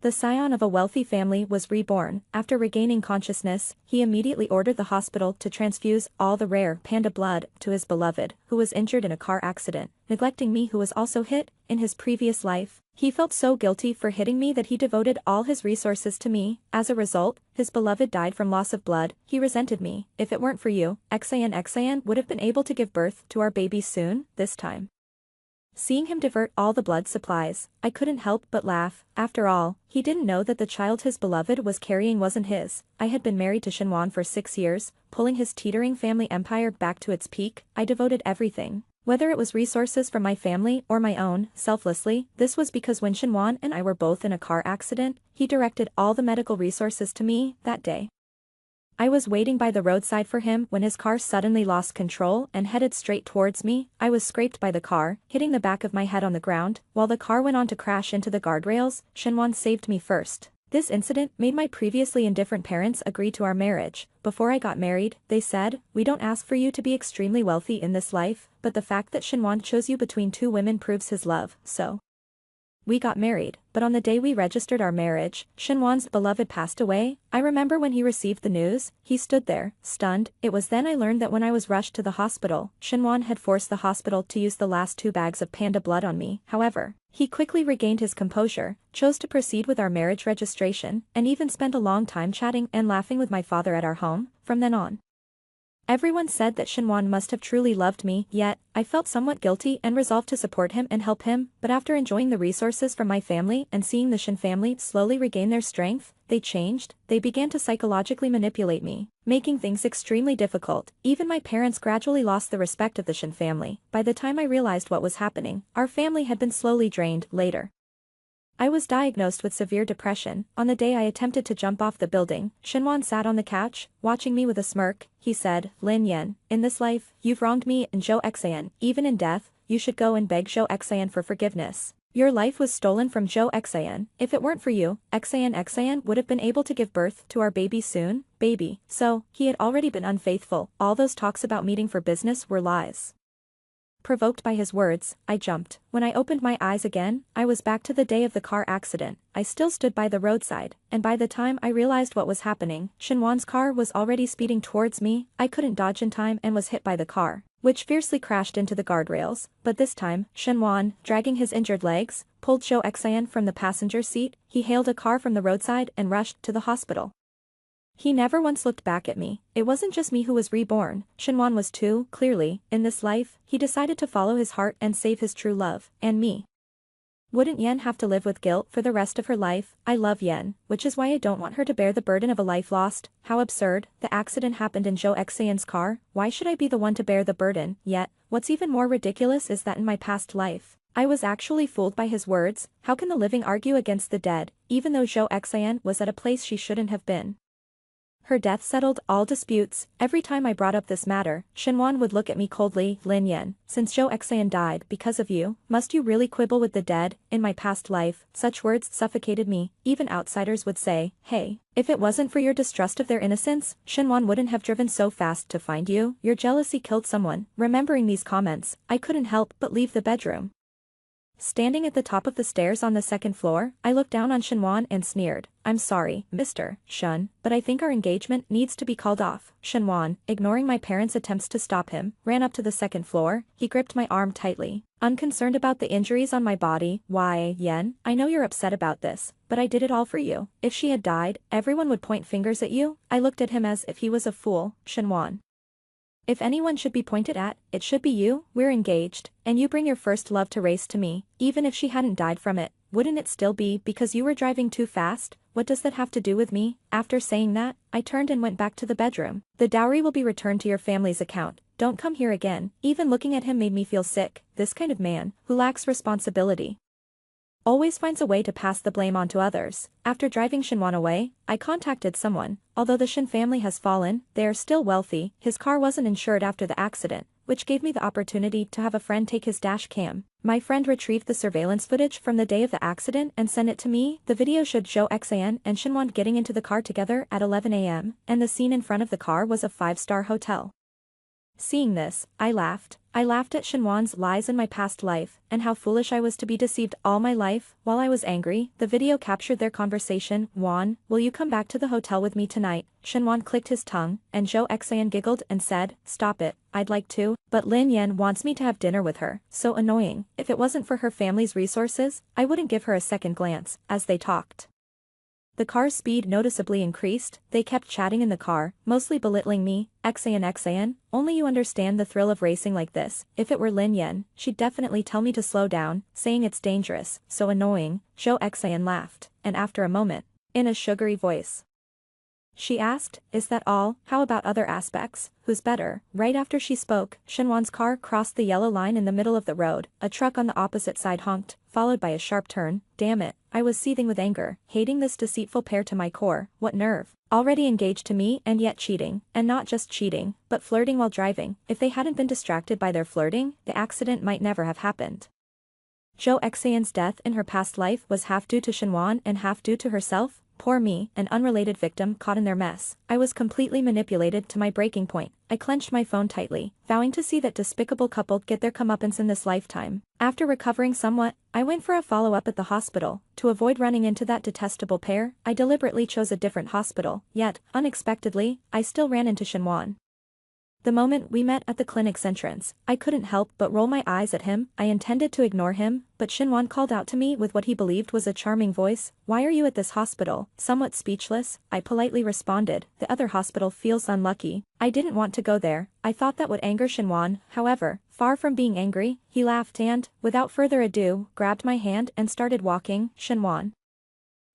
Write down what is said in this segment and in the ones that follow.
The scion of a wealthy family was reborn. After regaining consciousness, he immediately ordered the hospital to transfuse all the rare panda blood to his beloved, who was injured in a car accident, neglecting me who was also hit in his previous life. He felt so guilty for hitting me that he devoted all his resources to me. As a result, his beloved died from loss of blood. He resented me. If it weren't for you, Xan would have been able to give birth to our baby soon, this time. Seeing him divert all the blood supplies, I couldn't help but laugh. After all, he didn't know that the child his beloved was carrying wasn't his. I had been married to Shinwan for 6 years, pulling his teetering family empire back to its peak. I devoted everything, whether it was resources from my family or my own, selflessly. This was because when Shinwan and I were both in a car accident, he directed all the medical resources to me that day. I was waiting by the roadside for him when his car suddenly lost control and headed straight towards me. I was scraped by the car, hitting the back of my head on the ground. While the car went on to crash into the guardrails, Shinwan saved me first. This incident made my previously indifferent parents agree to our marriage. Before I got married, they said, "We don't ask for you to be extremely wealthy in this life, but the fact that Shinwan chose you between 2 women proves his love." So we got married, but on the day we registered our marriage, Shinwan's beloved passed away. I remember when he received the news, he stood there, stunned. It was then I learned that when I was rushed to the hospital, Shinwan had forced the hospital to use the last 2 bags of panda blood on me. However, he quickly regained his composure, chose to proceed with our marriage registration, and even spent a long time chatting and laughing with my father at our home. From then on, everyone said that Shinwan must have truly loved me, yet, I felt somewhat guilty and resolved to support him and help him. But after enjoying the resources from my family and seeing the Shin family slowly regain their strength, they changed. They began to psychologically manipulate me, making things extremely difficult. Even my parents gradually lost the respect of the Shin family. By the time I realized what was happening, our family had been slowly drained. Later, I was diagnosed with severe depression. On the day I attempted to jump off the building, Shinwan sat on the couch, watching me with a smirk. He said, "Lin Yen, in this life, you've wronged me and Zhou Xan. Even in death, you should go and beg Zhou Xan for forgiveness. Your life was stolen from Zhou Xan. If it weren't for you, Xan would have been able to give birth to our baby soon." Baby. So, he had already been unfaithful. All those talks about meeting for business were lies. Provoked by his words, I jumped. When I opened my eyes again, I was back to the day of the car accident. I still stood by the roadside, and by the time I realized what was happening, Shinwan's car was already speeding towards me. I couldn't dodge in time and was hit by the car, which fiercely crashed into the guardrails. But this time, Shinwan, dragging his injured legs, pulled Zhou Xan from the passenger seat. He hailed a car from the roadside and rushed to the hospital. He never once looked back at me. It wasn't just me who was reborn, Shinwan was too. Clearly, in this life, he decided to follow his heart and save his true love, and me. Wouldn't Yen have to live with guilt for the rest of her life? I love Yen, which is why I don't want her to bear the burden of a life lost. How absurd. The accident happened in Zhou Xan's car. Why should I be the one to bear the burden? Yet, what's even more ridiculous is that in my past life, I was actually fooled by his words. How can the living argue against the dead, even though Zhou Xan was at a place she shouldn't have been? Her death settled all disputes. Every time I brought up this matter, Shinwan would look at me coldly. "Lin Yen, since Zhou Xan died because of you, must you really quibble with the dead? In my past life, such words suffocated me." Even outsiders would say, "Hey, if it wasn't for your distrust of their innocence, Shinwan wouldn't have driven so fast to find you. Your jealousy killed someone." Remembering these comments, I couldn't help but leave the bedroom. Standing at the top of the stairs on the 2nd floor, I looked down on Shinwan and sneered, "I'm sorry, Mr. Shun, but I think our engagement needs to be called off." Shinwan, ignoring my parents' attempts to stop him, ran up to the 2nd floor. He gripped my arm tightly, unconcerned about the injuries on my body. "Why, Yen, I know you're upset about this, but I did it all for you. If she had died, everyone would point fingers at you." I looked at him as if he was a fool. "Shinwan, if anyone should be pointed at, it should be you. We're engaged, and you bring your first love to race to me. Even if she hadn't died from it, wouldn't it still be because you were driving too fast? What does that have to do with me?" After saying that, I turned and went back to the bedroom. "The dowry will be returned to your family's account. Don't come here again." Even looking at him made me feel sick. This kind of man, who lacks responsibility, always finds a way to pass the blame onto others. After driving Shinwan away, I contacted someone. Although the Shin family has fallen, they are still wealthy. His car wasn't insured after the accident, which gave me the opportunity to have a friend take his dash cam. My friend retrieved the surveillance footage from the day of the accident and sent it to me. The video showed Zhou Xan and Shinwan getting into the car together at 11 a.m., and the scene in front of the car was a 5-star hotel. Seeing this, I laughed. I laughed at Shinwan's lies in my past life, and how foolish I was to be deceived all my life. While I was angry, the video captured their conversation. "Wan, will you come back to the hotel with me tonight?" Shinwan clicked his tongue, and Zhou Xan giggled and said, "Stop it, I'd like to, but Lin Yan wants me to have dinner with her." So annoying. If it wasn't for her family's resources, I wouldn't give her a second glance. As they talked, the car's speed noticeably increased. They kept chatting in the car, mostly belittling me. Xan, only you understand the thrill of racing like this. If it were Lin Yan, she'd definitely tell me to slow down, saying it's dangerous. So annoying. Zhou Xan laughed, and after a moment, in a sugary voice, she asked, "Is that all? How about other aspects? Who's better?" Right after she spoke, Shinwan's car crossed the yellow line in the middle of the road. A truck on the opposite side honked, followed by a sharp turn. Damn it, I was seething with anger, hating this deceitful pair to my core. What nerve. Already engaged to me and yet cheating, and not just cheating, but flirting while driving. If they hadn't been distracted by their flirting, the accident might never have happened. Zhou Xan's death in her past life was half due to Shinwan and half due to herself. Poor me, an unrelated victim caught in their mess. I was completely manipulated to my breaking point. I clenched my phone tightly, vowing to see that despicable couple get their comeuppance in this lifetime. After recovering somewhat, I went for a follow-up at the hospital. To avoid running into that detestable pair, I deliberately chose a different hospital. Yet, unexpectedly, I still ran into Shinwan. The moment we met at the clinic's entrance, I couldn't help but roll my eyes at him. I intended to ignore him, but Shinwan called out to me with what he believed was a charming voice. "Why are you at this hospital?" Somewhat speechless, I politely responded, "The other hospital feels unlucky." I didn't want to go there. I thought that would anger Shinwan. However, far from being angry, he laughed and, without further ado, grabbed my hand and started walking. Shinwan,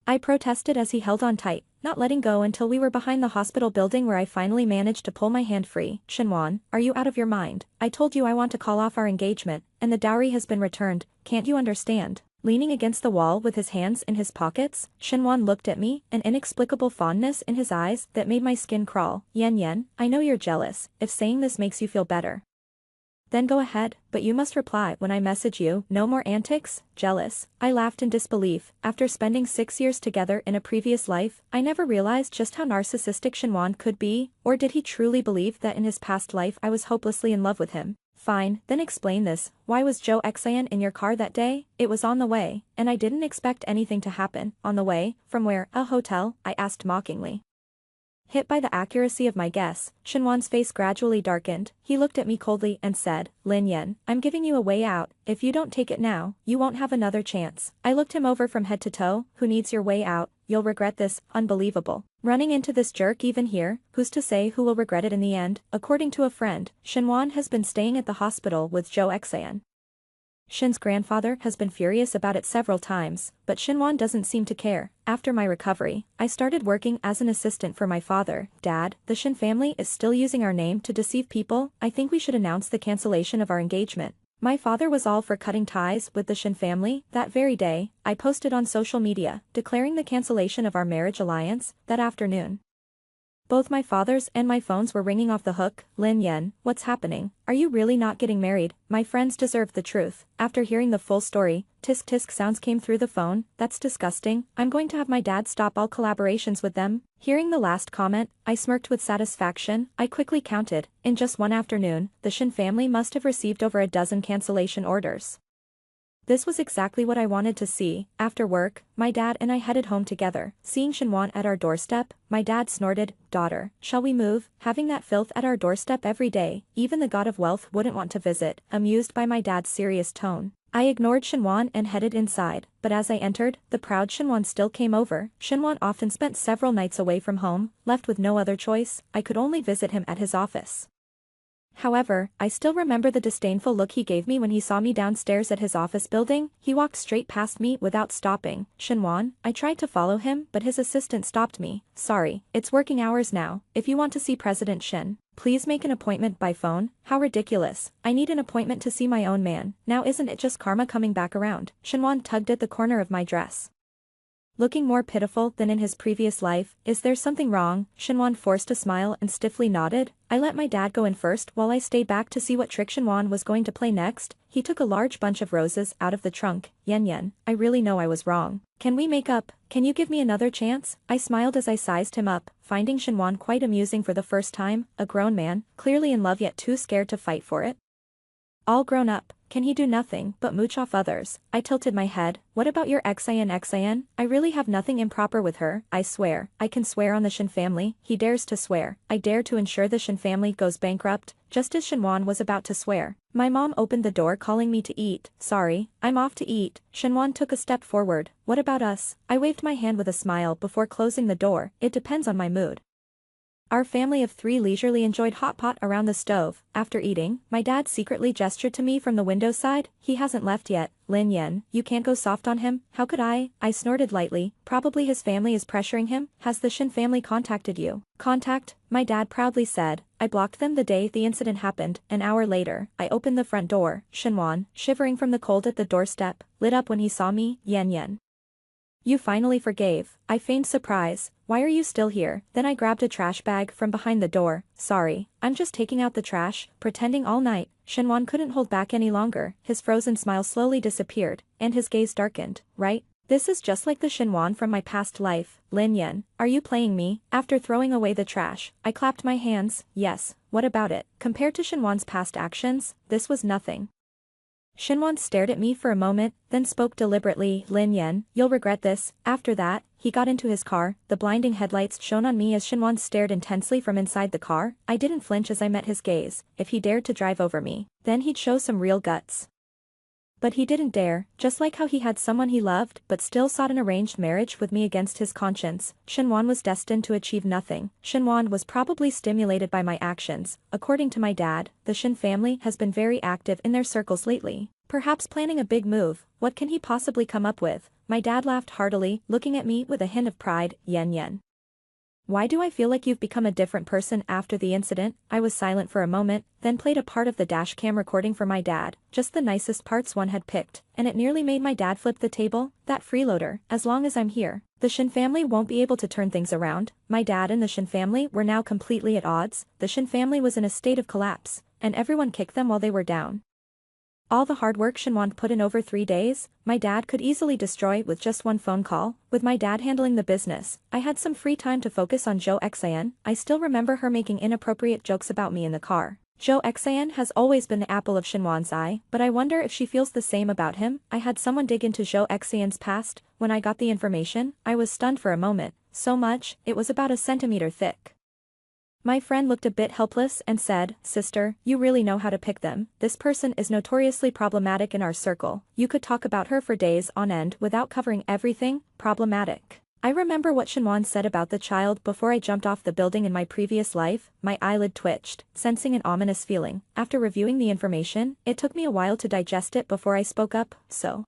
I protested as he held on tight, not letting go until we were behind the hospital building, where I finally managed to pull my hand free. "Shinwan, are you out of your mind? I told you I want to call off our engagement, and the dowry has been returned. Can't you understand?" Leaning against the wall with his hands in his pockets, Shinwan looked at me, an inexplicable fondness in his eyes that made my skin crawl. Yen, I know you're jealous. If saying this makes you feel better, then go ahead, but you must reply when I message you. No more antics." Jealous? I laughed in disbelief. After spending 6 years together in a previous life, I never realized just how narcissistic Shinwan could be. Or did he truly believe that in his past life I was hopelessly in love with him? Fine, then explain this. Why was Zhou Xan in your car that day? It was on the way, and I didn't expect anything to happen. On the way? From where? A hotel? I asked mockingly. Hit by the accuracy of my guess, Shinwan's face gradually darkened. He looked at me coldly and said, "Lin Yan, I'm giving you a way out. If you don't take it now, you won't have another chance." I looked him over from head to toe. "Who needs your way out? You'll regret this." Unbelievable. Running into this jerk even here. Who's to say who will regret it in the end? According to a friend, Shinwan has been staying at the hospital with Zhou Xan. Shin's grandfather has been furious about it several times, but Shinwan doesn't seem to care. After my recovery, I started working as an assistant for my father. "Dad, the Shin family is still using our name to deceive people. I think we should announce the cancellation of our engagement." My father was all for cutting ties with the Shin family. That very day, I posted on social media, declaring the cancellation of our marriage alliance. That afternoon, both my father's and my phones were ringing off the hook. "Lin Yan, what's happening? Are you really not getting married?" My friends deserved the truth. After hearing the full story, tisk tisk sounds came through the phone. "That's disgusting. I'm going to have my dad stop all collaborations with them." Hearing the last comment, I smirked with satisfaction. I quickly counted. In just one afternoon, the Shin family must have received over a dozen cancellation orders. This was exactly what I wanted to see. After work, my dad and I headed home together. Seeing Shinwan at our doorstep, my dad snorted, "Daughter, shall we move? Having that filth at our doorstep every day, even the god of wealth wouldn't want to visit." Amused by my dad's serious tone, I ignored Shinwan and headed inside, but as I entered, the proud Shinwan still came over. Shinwan often spent several nights away from home. Left with no other choice, I could only visit him at his office. However, I still remember the disdainful look he gave me when he saw me downstairs at his office building. He walked straight past me without stopping. "Shinwan," I tried to follow him, but his assistant stopped me. "Sorry, it's working hours now. If you want to see President Shin, please make an appointment by phone." How ridiculous. I need an appointment to see my own man. Now isn't it just karma coming back around? Shinwan tugged at the corner of my dress. looking more pitiful than in his previous life. Is there something wrong? Shinwan forced a smile and stiffly nodded. I let my dad go in first while I stayed back to see what trick Shinwan was going to play next. He took a large bunch of roses out of the trunk. Yen, I really know I was wrong. Can we make up? Can you give me another chance? I smiled as I sized him up, finding Shinwan quite amusing for the first time, a grown man, clearly in love yet too scared to fight for it. All grown up, can he do nothing but mooch off others? I tilted my head. What about your Xian? I really have nothing improper with her, I swear. I can swear on the Shin family. He dares to swear. I dare to ensure the Shin family goes bankrupt. Just as Shinwan was about to swear, my mom opened the door calling me to eat. Sorry, I'm off to eat. Shinwan took a step forward. What about us? I waved my hand with a smile before closing the door. It depends on my mood. Our family of 3 leisurely enjoyed hot pot around the stove. After eating, my dad secretly gestured to me from the window side. He hasn't left yet. Lin Yen, you can't go soft on him. How could I? I snorted lightly. Probably his family is pressuring him. Has the Shin family contacted you? Contact? My dad proudly said. I blocked them the day the incident happened. An hour later, I opened the front door. Shinwan, shivering from the cold at the doorstep, lit up when he saw me. Yen. You finally forgave. I feigned surprise. Why are you still here? Then I grabbed a trash bag from behind the door. Sorry, I'm just taking out the trash, pretending all night. Shinwan couldn't hold back any longer. His frozen smile slowly disappeared, and his gaze darkened. Right? This is just like the Shinwan from my past life. Lin Yen, are you playing me? After throwing away the trash, I clapped my hands. Yes, what about it? Compared to Shinwan's past actions, this was nothing. Shinwan stared at me for a moment, then spoke deliberately. Lin Yen, you'll regret this. After that, he got into his car. The blinding headlights shone on me as Shinwan stared intensely from inside the car. I didn't flinch as I met his gaze. If he dared to drive over me, then he'd show some real guts. But he didn't dare, just like how he had someone he loved but still sought an arranged marriage with me against his conscience. Shinwan was destined to achieve nothing. Shinwan was probably stimulated by my actions. According to my dad, the Shin family has been very active in their circles lately. Perhaps planning a big move. What can he possibly come up with? My dad laughed heartily, looking at me with a hint of pride. Yen. Why do I feel like you've become a different person after the incident? I was silent for a moment, then played a part of the dashcam recording for my dad, just the nicest parts one had picked, and it nearly made my dad flip the table. That freeloader, as long as I'm here, the Shin family won't be able to turn things around. My dad and the Shin family were now completely at odds. The Shin family was in a state of collapse, and everyone kicked them while they were down. All the hard work Shinwan put in over 3 days, my dad could easily destroy with just one phone call. With my dad handling the business, I had some free time to focus on Zhou Xian. I still remember her making inappropriate jokes about me in the car. Zhou Xian has always been the apple of Shinwan's eye, but I wonder if she feels the same about him. I had someone dig into Zhou Xian's past. When I got the information, I was stunned for a moment. So much, it was about a centimeter thick. My friend looked a bit helpless and said, Sister, you really know how to pick them. This person is notoriously problematic in our circle. You could talk about her for days on end without covering everything. Problematic. I remember what Shinwan said about the child before I jumped off the building in my previous life. My eyelid twitched, sensing an ominous feeling. After reviewing the information, it took me a while to digest it before I spoke up. So,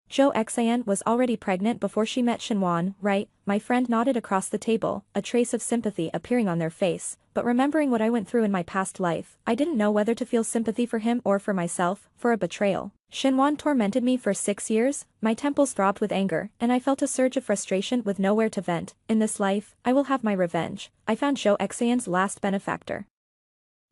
Zhou Xian was already pregnant before she met Shinwan, right? My friend nodded across the table, a trace of sympathy appearing on their face, but remembering what I went through in my past life, I didn't know whether to feel sympathy for him or for myself, for a betrayal. Shinwan tormented me for 6 years, my temples throbbed with anger, and I felt a surge of frustration with nowhere to vent. In this life, I will have my revenge. I found Zhou Xian's last benefactor.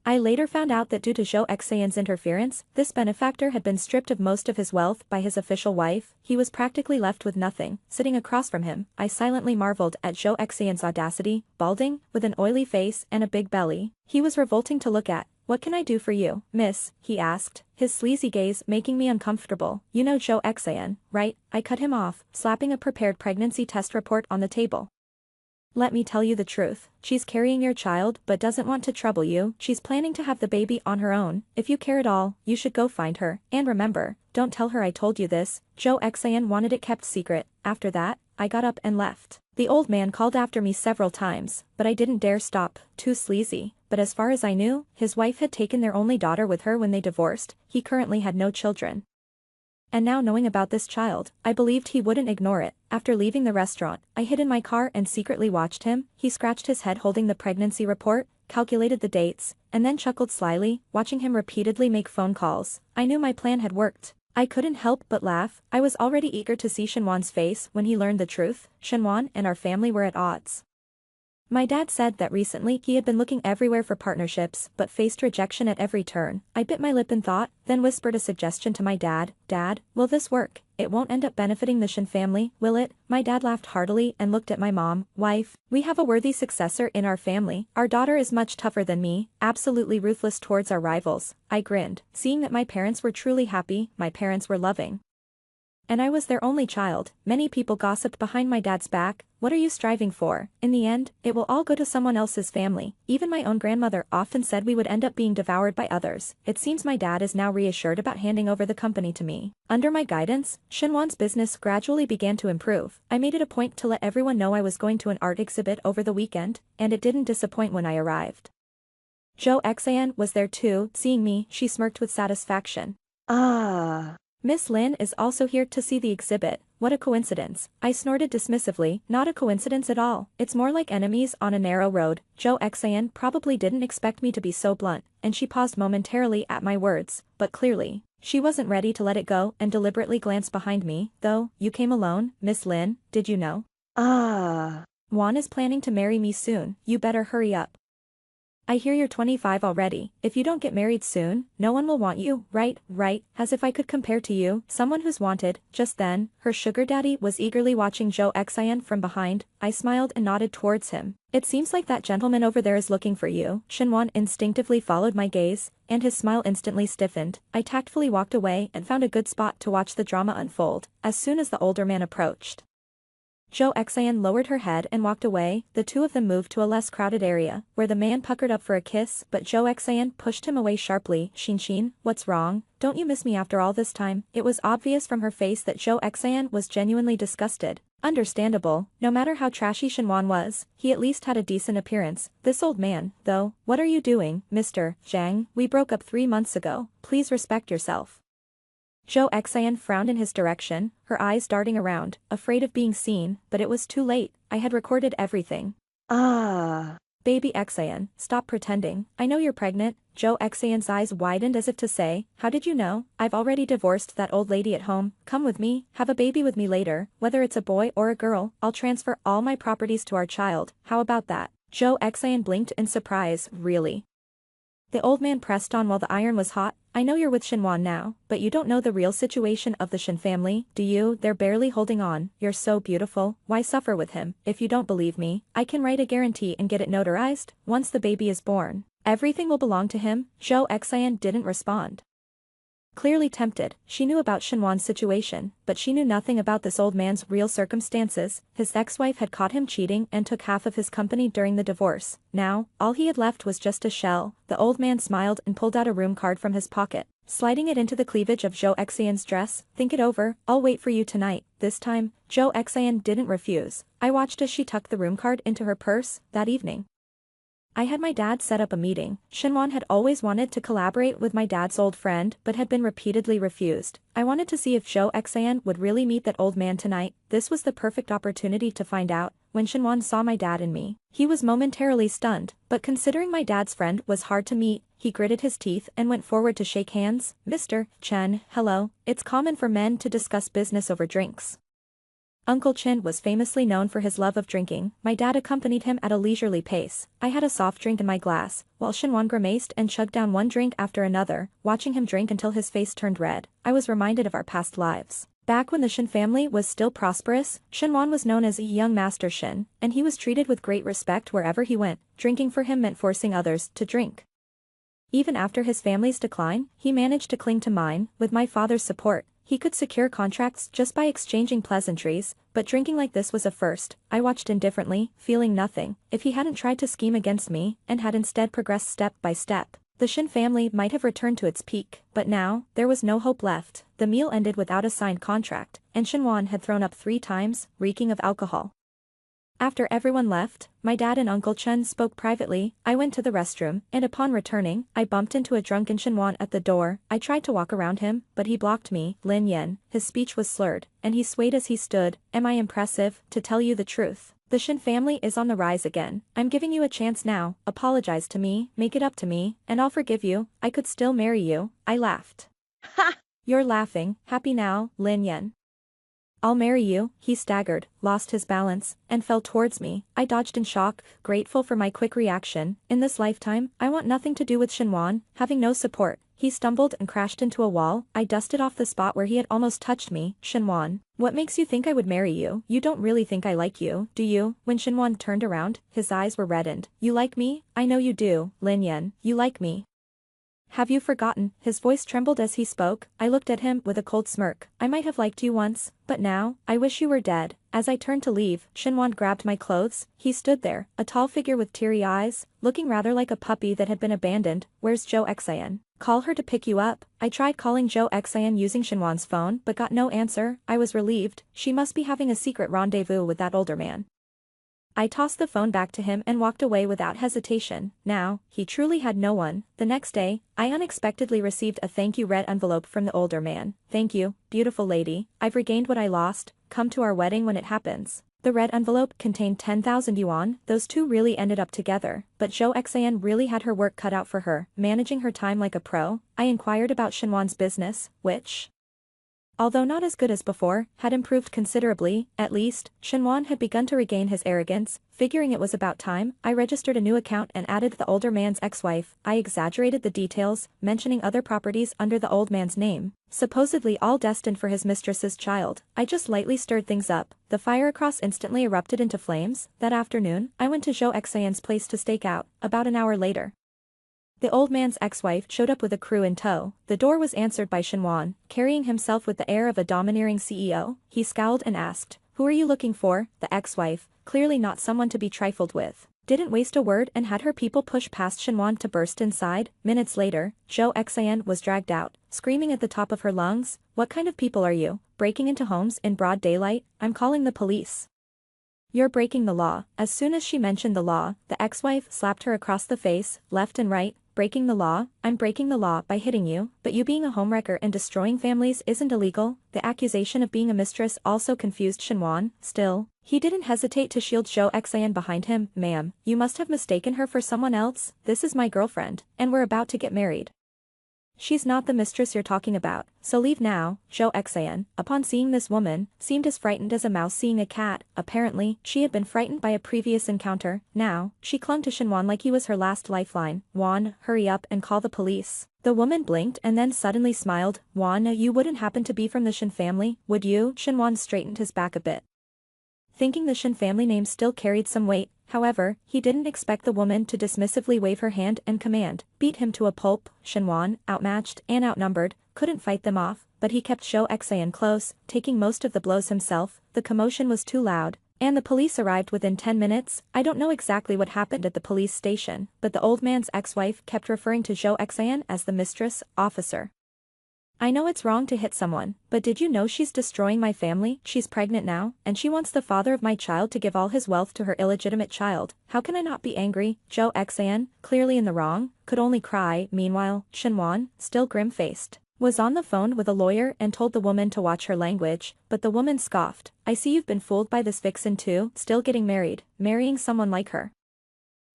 I later found out that due to Zhou Xian's interference, this benefactor had been stripped of most of his wealth by his official wife. He was practically left with nothing. Sitting across from him, I silently marveled at Zhou Xian's audacity, balding, with an oily face and a big belly. He was revolting to look at. What can I do for you, miss? He asked, his sleazy gaze making me uncomfortable. You know Zhou Xian, right? I cut him off, slapping a prepared pregnancy test report on the table. Let me tell you the truth. She's carrying your child but doesn't want to trouble you. She's planning to have the baby on her own. If you care at all, you should go find her. And remember, don't tell her I told you this. Zhou Xian wanted it kept secret. After that, I got up and left. The old man called after me several times, but I didn't dare stop. Too sleazy. But as far as I knew, his wife had taken their only daughter with her when they divorced. He currently had no children. And now knowing about this child, I believed he wouldn't ignore it. After leaving the restaurant, I hid in my car and secretly watched him. He scratched his head holding the pregnancy report, calculated the dates, and then chuckled slyly, watching him repeatedly make phone calls. I knew my plan had worked. I couldn't help but laugh. I was already eager to see Shinwan's face when he learned the truth. Shinwan and our family were at odds. My dad said that recently he had been looking everywhere for partnerships but faced rejection at every turn. I bit my lip in thought, then whispered a suggestion to my dad. Dad, will this work? It won't end up benefiting the Shin family, will it? My dad laughed heartily and looked at my mom. Wife, we have a worthy successor in our family. Our daughter is much tougher than me, absolutely ruthless towards our rivals. I grinned, seeing that my parents were truly happy. My parents were loving. And I was their only child. Many people gossiped behind my dad's back. What are you striving for? In the end, it will all go to someone else's family. Even my own grandmother often said we would end up being devoured by others. It seems my dad is now reassured about handing over the company to me. Under my guidance, Shinwan's business gradually began to improve. I made it a point to let everyone know I was going to an art exhibit over the weekend, and it didn't disappoint when I arrived. Jo Xan was there too. Seeing me, she smirked with satisfaction. Ah. Miss Lin is also here to see the exhibit. What a coincidence. I snorted dismissively. Not a coincidence at all. It's more like enemies on a narrow road. Jo Xan probably didn't expect me to be so blunt, and she paused momentarily at my words, but clearly, she wasn't ready to let it go and deliberately glanced behind me. Though, you came alone, Miss Lin, did you know? Ah. Juan is planning to marry me soon. You better hurry up. I hear you're 25 already. If you don't get married soon, no one will want you, right? As if I could compare to you, someone who's wanted. Just then, her sugar daddy was eagerly watching Jo Xan from behind. I smiled and nodded towards him. It seems like that gentleman over there is looking for you. Shinwan instinctively followed my gaze, and his smile instantly stiffened. I tactfully walked away and found a good spot to watch the drama unfold. As soon as the older man approached, Jo Xan lowered her head and walked away. The two of them moved to a less crowded area, where the man puckered up for a kiss, but Jo Xan pushed him away sharply. Shin, what's wrong? Don't you miss me after all this time? It was obvious from her face that Jo Xan was genuinely disgusted. Understandable. No matter how trashy Shinwan was, he at least had a decent appearance. This old man, though, what are you doing, Mr. Zhang? We broke up 3 months ago. Please respect yourself. Jo Xan frowned in his direction, her eyes darting around, afraid of being seen, but it was too late. I had recorded everything. Ah. Baby Xan, stop pretending. I know you're pregnant. Jo Xan's eyes widened as if to say, how did you know? I've already divorced that old lady at home. Come with me, have a baby with me later. Whether it's a boy or a girl, I'll transfer all my properties to our child. How about that? Jo Xan blinked in surprise. Really? The old man pressed on while the iron was hot. I know you're with Shinwan now, but you don't know the real situation of the Shin family, do you? They're barely holding on. You're so beautiful. Why suffer with him? If you don't believe me, I can write a guarantee and get it notarized. Once the baby is born, everything will belong to him. Jo Xan didn't respond. Clearly tempted, she knew about Shinwan's situation, but she knew nothing about this old man's real circumstances. His ex-wife had caught him cheating and took half of his company during the divorce. Now, all he had left was just a shell. The old man smiled and pulled out a room card from his pocket, sliding it into the cleavage of Jo Xan's dress. Think it over, I'll wait for you tonight. This time, Jo Xan didn't refuse. I watched as she tucked the room card into her purse. That evening, I had my dad set up a meeting. Shinwan had always wanted to collaborate with my dad's old friend but had been repeatedly refused. I wanted to see if Jo Xan would really meet that old man tonight. This was the perfect opportunity to find out. When Shinwan saw my dad and me, he was momentarily stunned, but considering my dad's friend was hard to meet, he gritted his teeth and went forward to shake hands. Mr. Chen, hello. It's common for men to discuss business over drinks. Uncle Chin was famously known for his love of drinking. My dad accompanied him at a leisurely pace. I had a soft drink in my glass, while Shinwan grimaced and chugged down one drink after another, watching him drink until his face turned red. I was reminded of our past lives. Back when the Shin family was still prosperous, Shinwan was known as a young master Shin, and he was treated with great respect wherever he went. Drinking for him meant forcing others to drink. Even after his family's decline, he managed to cling to mine. With my father's support, he could secure contracts just by exchanging pleasantries, but drinking like this was a first. I watched indifferently, feeling nothing. If he hadn't tried to scheme against me, and had instead progressed step by step, the Shin family might have returned to its peak. But now, there was no hope left. The meal ended without a signed contract, and Shinwan had thrown up 3 times, reeking of alcohol. After everyone left, my dad and Uncle Chen spoke privately. I went to the restroom, and upon returning, I bumped into a drunken Shinwan at the door. I tried to walk around him, but he blocked me. Lin Yen, his speech was slurred, and he swayed as he stood. Am I impressive? To tell you the truth, the Shin family is on the rise again. I'm giving you a chance now. Apologize to me, make it up to me, and I'll forgive you. I could still marry you. I laughed. Ha! You're laughing, happy now, Lin Yan. I'll marry you, he staggered, lost his balance, and fell towards me. I dodged in shock, grateful for my quick reaction. In this lifetime, I want nothing to do with Shinwan, having no support. He stumbled and crashed into a wall. I dusted off the spot where he had almost touched me. Shinwan, what makes you think I would marry you? You don't really think I like you, do you? When Shinwan turned around, his eyes were reddened. You like me? I know you do, Lin Yan. You like me. Have you forgotten? His voice trembled as he spoke. I looked at him with a cold smirk. I might have liked you once, but now, I wish you were dead. As I turned to leave, Shinwan grabbed my clothes. He stood there, a tall figure with teary eyes, looking rather like a puppy that had been abandoned. Where's Zhou Xian? Call her to pick you up. I tried calling Zhou Xian using Shinwan's phone but got no answer. I was relieved. She must be having a secret rendezvous with that older man. I tossed the phone back to him and walked away without hesitation. Now, he truly had no one. The next day, I unexpectedly received a thank you red envelope from the older man. Thank you, beautiful lady. I've regained what I lost. Come to our wedding when it happens. The red envelope contained 10,000 yuan. Those two really ended up together, but Zhou Xian really had her work cut out for her, managing her time like a pro. I inquired about Shinwan's business, which, although not as good as before, had improved considerably. At least, Shinwan had begun to regain his arrogance. Figuring it was about time, I registered a new account and added the older man's ex-wife. I exaggerated the details, mentioning other properties under the old man's name, supposedly all destined for his mistress's child. I just lightly stirred things up. The fire across instantly erupted into flames. That afternoon, I went to Zhou Xian's place to stake out. About an hour later, the old man's ex-wife showed up with a crew in tow. The door was answered by Shinwan, carrying himself with the air of a domineering CEO. He scowled and asked, "Who are you looking for?" The ex-wife, clearly not someone to be trifled with, didn't waste a word and had her people push past Shinwan to burst inside. Minutes later, Zhou Xian was dragged out, screaming at the top of her lungs, "What kind of people are you, breaking into homes in broad daylight? I'm calling the police. You're breaking the law." As soon as she mentioned the law, the ex-wife slapped her across the face, left and right. "Breaking the law? I'm breaking the law by hitting you, but you being a homewrecker and destroying families isn't illegal." The accusation of being a mistress also confused Shinwan. Still, he didn't hesitate to shield Zhou Xian behind him. "Ma'am, you must have mistaken her for someone else. This is my girlfriend, and we're about to get married. She's not the mistress you're talking about, so leave now." Zhou Xian, upon seeing this woman, seemed as frightened as a mouse seeing a cat. Apparently, she had been frightened by a previous encounter. Now, she clung to Shinwan like he was her last lifeline. "Wan, hurry up and call the police." The woman blinked and then suddenly smiled. "Wan, you wouldn't happen to be from the Shin family, would you?" Shinwan straightened his back a bit, thinking the Shin family name still carried some weight. However, he didn't expect the woman to dismissively wave her hand and command, "Beat him to a pulp." Shinwan, outmatched and outnumbered, couldn't fight them off, but he kept Zhou Xian close, taking most of the blows himself. The commotion was too loud, and the police arrived within 10 minutes. I don't know exactly what happened at the police station, but the old man's ex-wife kept referring to Zhou Xian as the mistress, officer. "I know it's wrong to hit someone, but did you know she's destroying my family? She's pregnant now, and she wants the father of my child to give all his wealth to her illegitimate child. How can I not be angry?" Zhou Xian, clearly in the wrong, could only cry. Meanwhile, Shinwan, still grim-faced, was on the phone with a lawyer and told the woman to watch her language, but the woman scoffed. "I see you've been fooled by this vixen too, still getting married, marrying someone like her.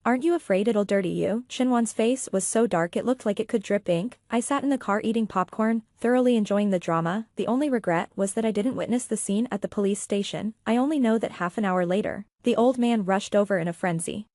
Aren't you afraid it'll dirty you?" Shinwan's face was so dark it looked like it could drip ink. I sat in the car eating popcorn, thoroughly enjoying the drama. The only regret was that I didn't witness the scene at the police station. I only know that half an hour later, the old man rushed over in a frenzy.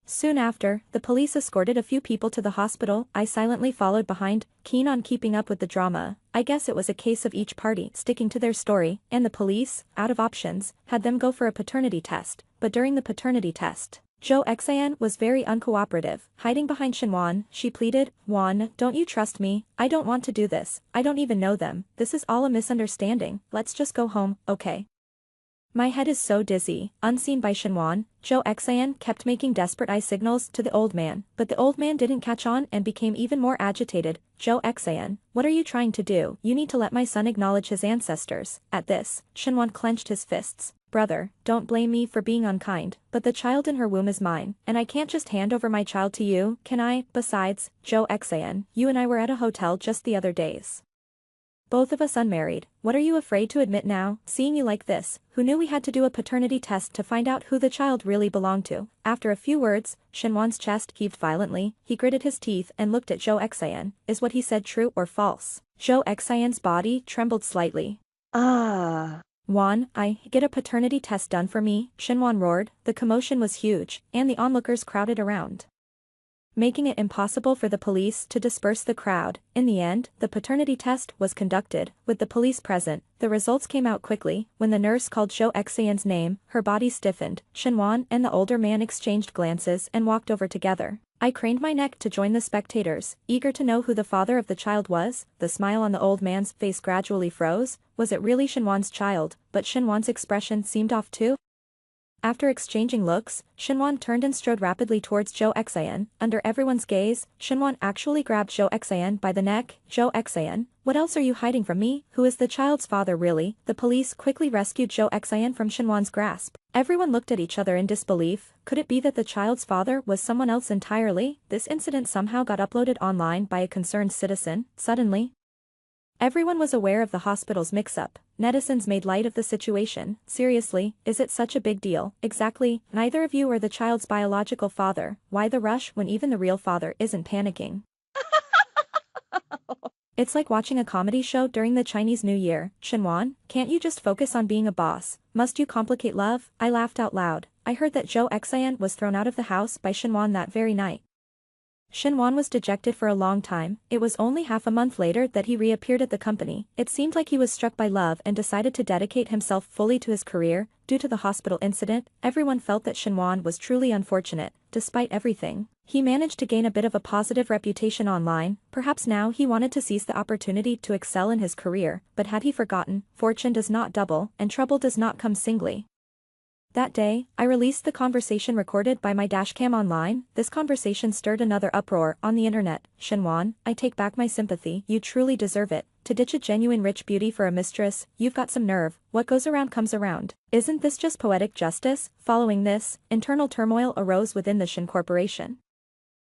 Soon after, the police escorted a few people to the hospital. I silently followed behind, keen on keeping up with the drama. I guess it was a case of each party sticking to their story, and the police, out of options, had them go for a paternity test. But during the paternity test, Zhou Xian was very uncooperative. Hiding behind Shinwan, she pleaded, "Wan, don't you trust me? I don't want to do this. I don't even know them. This is all a misunderstanding. Let's just go home, okay? My head is so dizzy." Unseen by Shinwan, Zhou Xian kept making desperate eye signals to the old man, but the old man didn't catch on and became even more agitated. "Zhou Xian, what are you trying to do? You need to let my son acknowledge his ancestors." At this, Shinwan clenched his fists. "Brother, don't blame me for being unkind, but the child in her womb is mine, and I can't just hand over my child to you, can I? Besides, Zhou Xian, you and I were at a hotel just the other days. Both of us unmarried. What are you afraid to admit now? Seeing you like this, who knew we had to do a paternity test to find out who the child really belonged to?" After a few words, Shinwan's chest heaved violently. He gritted his teeth and looked at Zhou Xian. "Is what he said true or false?" Zhou Xian's body trembled slightly. Ah. Wan, I get a paternity test done for me, Shenwan roared. The commotion was huge, and the onlookers crowded around, making it impossible for the police to disperse the crowd. In the end, the paternity test was conducted. With the police present, the results came out quickly. When the nurse called Zhou Xian's name, her body stiffened. Shenwan and the older man exchanged glances and walked over together. I craned my neck to join the spectators, eager to know who the father of the child was. The smile on the old man's face gradually froze. Was it really Shenwan's child? But Shenwan's expression seemed off too. After exchanging looks, Shenwan turned and strode rapidly towards Zhou Xian. Under everyone's gaze, Shenwan actually grabbed Zhou Xian by the neck. Zhou Xian, what else are you hiding from me? Who is the child's father really? The police quickly rescued Zhou Xian from Shenwan's grasp. Everyone looked at each other in disbelief. Could it be that the child's father was someone else entirely? This incident somehow got uploaded online by a concerned citizen. Suddenly, everyone was aware of the hospital's mix-up. Netizens made light of the situation. Seriously, is it such a big deal? Exactly, neither of you are the child's biological father. Why the rush when even the real father isn't panicking? It's like watching a comedy show during the Chinese New Year. Shenwan, can't you just focus on being a boss? Must you complicate love? I laughed out loud. I heard that Zhou Xian was thrown out of the house by Shenwan that very night. Shenwan was dejected for a long time. It was only half a month later that he reappeared at the company. It seemed like he was struck by love and decided to dedicate himself fully to his career. Due to the hospital incident, everyone felt that Shenwan was truly unfortunate. Despite everything, he managed to gain a bit of a positive reputation online. Perhaps now he wanted to seize the opportunity to excel in his career, but had he forgotten, fortune does not double, and trouble does not come singly. That day, I released the conversation recorded by my dashcam online. This conversation stirred another uproar on the internet. Shenwan, I take back my sympathy. You truly deserve it. To ditch a genuine rich beauty for a mistress, you've got some nerve. What goes around comes around. Isn't this just poetic justice? Following this, internal turmoil arose within the Shin Corporation.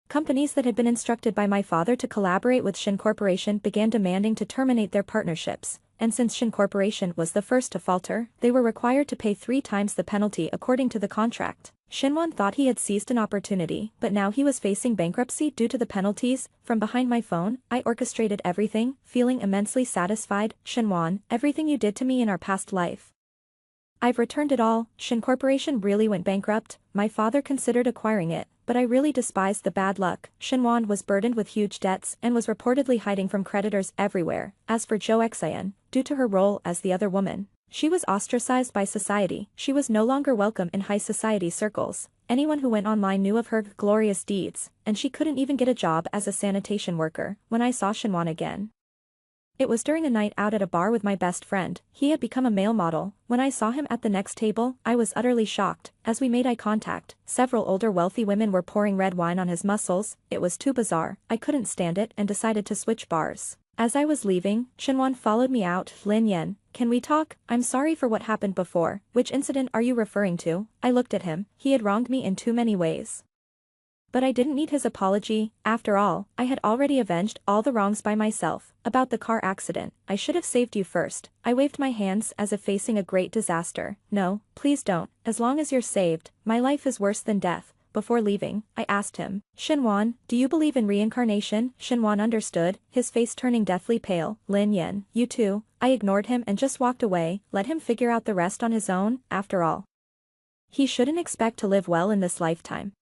Companies that had been instructed by my father to collaborate with Shin Corporation began demanding to terminate their partnerships. And since Shin Corporation was the first to falter, they were required to pay 3 times the penalty according to the contract. Shenwan thought he had seized an opportunity, but now he was facing bankruptcy due to the penalties. From behind my phone, I orchestrated everything, feeling immensely satisfied. Shenwan, everything you did to me in our past life, I've returned it all. Shin Corporation really went bankrupt. My father considered acquiring it, but I really despised the bad luck. Shenwan was burdened with huge debts and was reportedly hiding from creditors everywhere. As for Zhou Xian, due to her role as the other woman, she was ostracized by society. She was no longer welcome in high society circles. Anyone who went online knew of her glorious deeds, and she couldn't even get a job as a sanitation worker. When I saw Shenwan again, it was during a night out at a bar with my best friend. He had become a male model. When I saw him at the next table, I was utterly shocked. As we made eye contact, several older wealthy women were pouring red wine on his muscles. It was too bizarre. I couldn't stand it and decided to switch bars. As I was leaving, Shenwan followed me out. Lin Yen, can we talk? I'm sorry for what happened before. Which incident are you referring to? I looked at him. He had wronged me in too many ways. But I didn't need his apology. After all, I had already avenged all the wrongs by myself. About the car accident, I should have saved you first. I waved my hands as if facing a great disaster. No, please don't. As long as you're saved, my life is worse than death. Before leaving, I asked him, Shenwan, do you believe in reincarnation? Shenwan understood, his face turning deathly pale. Lin Yen, you too. I ignored him and just walked away. Let him figure out the rest on his own. After all, he shouldn't expect to live well in this lifetime.